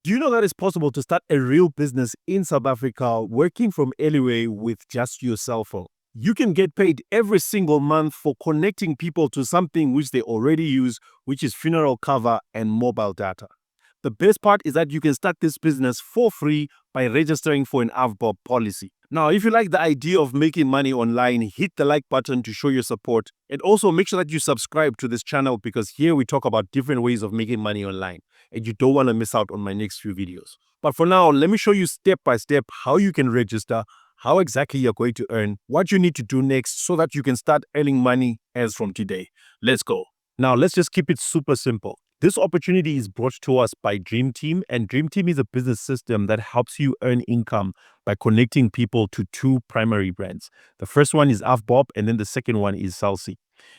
Do you know that it's possible to start a real business in South Africa working from anywhere with just your cell phone? You can get paid every single month for connecting people to something which they already use, which is funeral cover and mobile data. The best part is that you can start this business for free by registering for an AVBOB policy. Now, if you like the idea of making money online, hit the like button to show your support. And also make sure that you subscribe to this channel because here we talk about different ways of making money online. And you don't want to miss out on my next few videos. But for now, let me show you step by step how you can register, how exactly you're going to earn, what you need to do next so that you can start earning money as from today. Let's go. Now, let's just keep it super simple. This opportunity is brought to us by Dream Team, and Dream Team is a business system that helps you earn income by connecting people to two primary brands. The first one is AVBOB, and then the second one is CellC.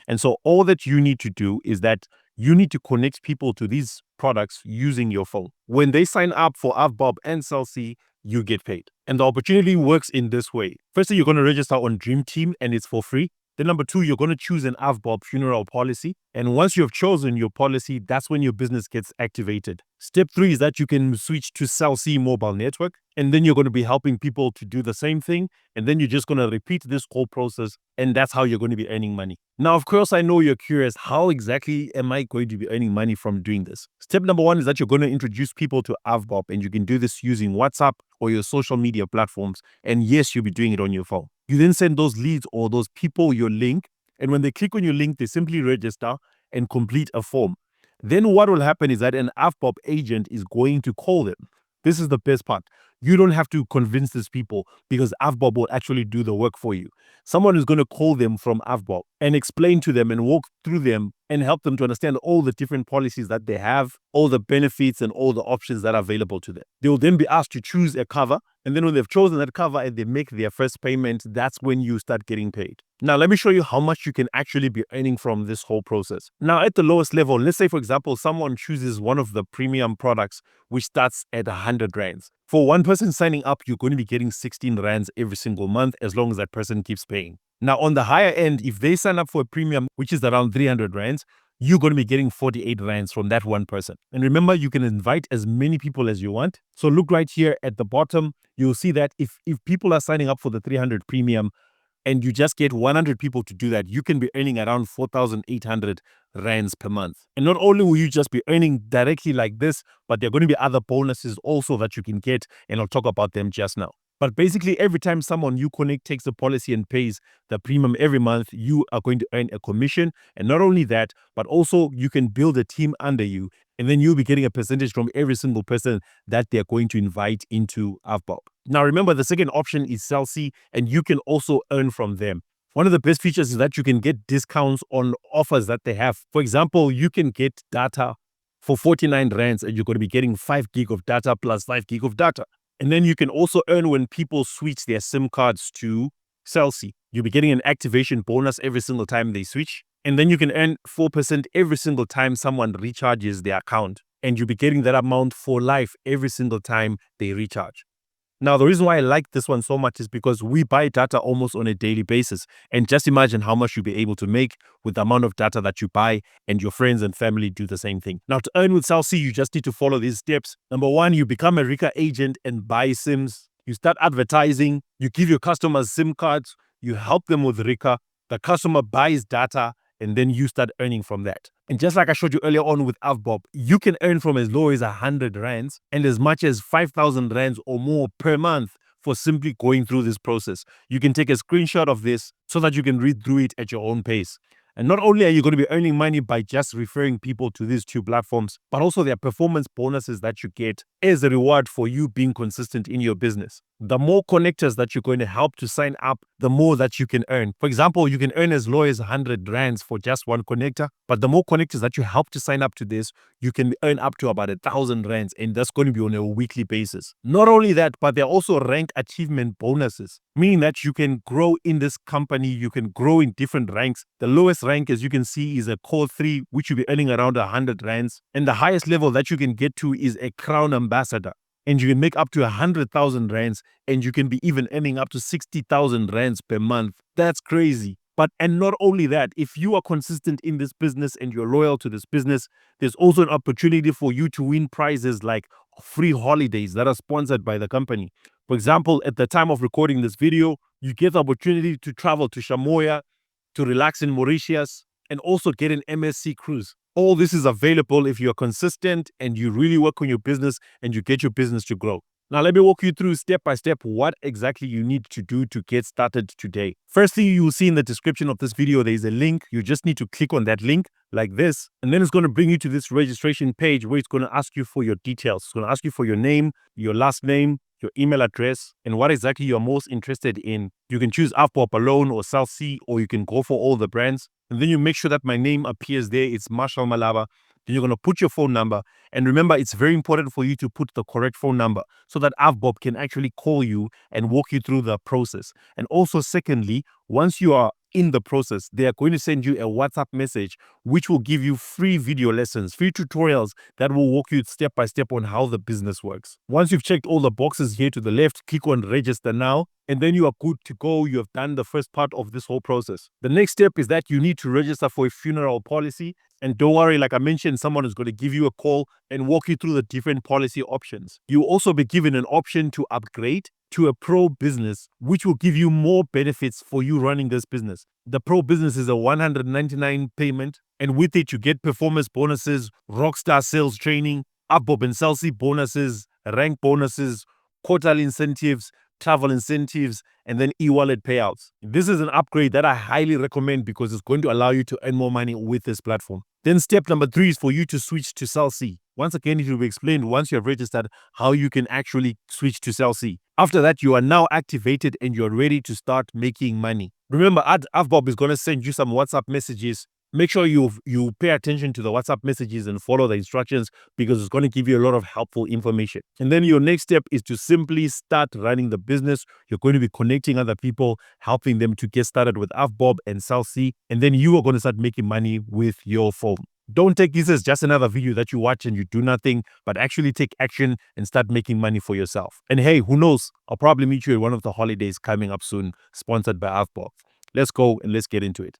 And so all that you need to do is that you need to connect people to these products using your phone. When they sign up for AVBOB and CellC, you get paid. And the opportunity works in this way. Firstly, you're going to register on Dream Team, and it's for free. Then number two, you're going to choose an AVBOB funeral policy. And once you've chosen your policy, that's when your business gets activated. Step three is that you can switch to CellC mobile network. And then you're going to be helping people to do the same thing. And then you're just going to repeat this whole process. And that's how you're going to be earning money. Now, of course, I know you're curious, how exactly am I going to be earning money from doing this? Step number one is that you're going to introduce people to AVBOB. And you can do this using WhatsApp or your social media platforms. And yes, you'll be doing it on your phone. You then send those leads or those people your link. And when they click on your link, they simply register and complete a form. Then what will happen is that an AVBOB agent is going to call them. This is the best part. You don't have to convince these people because AVBOB will actually do the work for you. Someone is going to call them from AVBOB and explain to them and walk through them and help them to understand all the different policies that they have, all the benefits and all the options that are available to them. They will then be asked to choose a cover. And then when they've chosen that cover and they make their first payment, that's when you start getting paid. Now, let me show you how much you can actually be earning from this whole process. Now, at the lowest level, let's say, for example, someone chooses one of the premium products, which starts at 100 rands. For one person signing up, you're going to be getting 16 rands every single month as long as that person keeps paying. Now, on the higher end, if they sign up for a premium, which is around 300 rands, you're going to be getting 48 rands from that one person. And remember, you can invite as many people as you want. So look right here at the bottom. You'll see that if people are signing up for the 300 premium and you just get 100 people to do that, you can be earning around 4,800 rands per month. And not only will you just be earning directly like this, but there are going to be other bonuses also that you can get. And I'll talk about them just now. But basically, every time someone you connect takes a policy and pays the premium every month, you are going to earn a commission. And not only that, but also you can build a team under you. And then you'll be getting a percentage from every single person that they're going to invite into AVBOB. Now, remember, the second option is CellC, and you can also earn from them. One of the best features is that you can get discounts on offers that they have. For example, you can get data for 49 rands, and you're going to be getting 5 gig of data plus 5 gig of data. And then you can also earn when people switch their SIM cards to CellC. You'll be getting an activation bonus every single time they switch. And then you can earn 4% every single time someone recharges their account. And you'll be getting that amount for life every single time they recharge. Now, the reason why I like this one so much is because we buy data almost on a daily basis. And just imagine how much you'll be able to make with the amount of data that you buy, and your friends and family do the same thing. Now, to earn with CellC, you just need to follow these steps. Number one, you become a Rika agent and buy SIMs. You start advertising. You give your customers SIM cards. You help them with Rika. The customer buys data, and then you start earning from that. And just like I showed you earlier on with AVBOB, you can earn from as low as 100 rands and as much as 5,000 rands or more per month for simply going through this process. You can take a screenshot of this so that you can read through it at your own pace. And not only are you going to be earning money by just referring people to these two platforms, but also there are performance bonuses that you get as a reward for you being consistent in your business. The more connectors that you're going to help to sign up, the more that you can earn. For example, you can earn as low as 100 rands for just one connector, but the more connectors that you help to sign up to this, you can earn up to about 1,000 rands, and that's going to be on a weekly basis. Not only that, but there are also ranked achievement bonuses, meaning that you can grow in this company, you can grow in different ranks. The lowest rank, as you can see, is a core 3, which you'll be earning around 100 rands, and the highest level that you can get to is a crown ambassador. And you can make up to 100,000 rands, and you can be even earning up to 60,000 rands per month. That's crazy. And not only that, if you are consistent in this business and you're loyal to this business, there's also an opportunity for you to win prizes like free holidays that are sponsored by the company. For example, at the time of recording this video, you get the opportunity to travel to Shamoya, to relax in Mauritius, and also get an MSC cruise. All this is available if you're consistent and you really work on your business and you get your business to grow. Now, let me walk you through step by step what exactly you need to do to get started today. Firstly, you will see in the description of this video, there is a link. You just need to click on that link like this, and then it's going to bring you to this registration page where it's going to ask you for your details. It's going to ask you for your name, your last name, your email address, and what exactly you're most interested in. You can choose AVBOB alone or CellC, or you can go for all the brands. And then you make sure that my name appears there. It's Marshall Malaba. Then you're going to put your phone number. And remember, it's very important for you to put the correct phone number so that AVBOB can actually call you and walk you through the process. And also, secondly, once you are in the process, they are going to send you a WhatsApp message which will give you free video lessons, free tutorials that will walk you step by step on how the business works. Once you've checked all the boxes here to the left, click on register now, and then you are good to go. You have done the first part of this whole process. The next step is that you need to register for a funeral policy. And don't worry, like I mentioned, someone is going to give you a call and walk you through the different policy options. You'll also be given an option to upgrade to a pro business, which will give you more benefits for you running this business. The pro business is a $199 payment, and with it, you get performance bonuses, rockstar sales training, AVBOB and CellC bonuses, rank bonuses, quarterly incentives, travel incentives, and then e-wallet payouts. This is an upgrade that I highly recommend because it's going to allow you to earn more money with this platform. Then step number 3 is for you to switch to CellC. Once again, it will be explained once you have registered how you can actually switch to CellC. After that, you are now activated and you're ready to start making money. Remember, AVBOB is going to send you some WhatsApp messages. Make sure you pay attention to the WhatsApp messages and follow the instructions because it's going to give you a lot of helpful information. And then your next step is to simply start running the business. You're going to be connecting other people, helping them to get started with AVBOB and CellC, and then you are going to start making money with your phone. Don't take this as just another video that you watch and you do nothing, but actually take action and start making money for yourself. And hey, who knows? I'll probably meet you at one of the holidays coming up soon, sponsored by AVBOB. Let's go and let's get into it.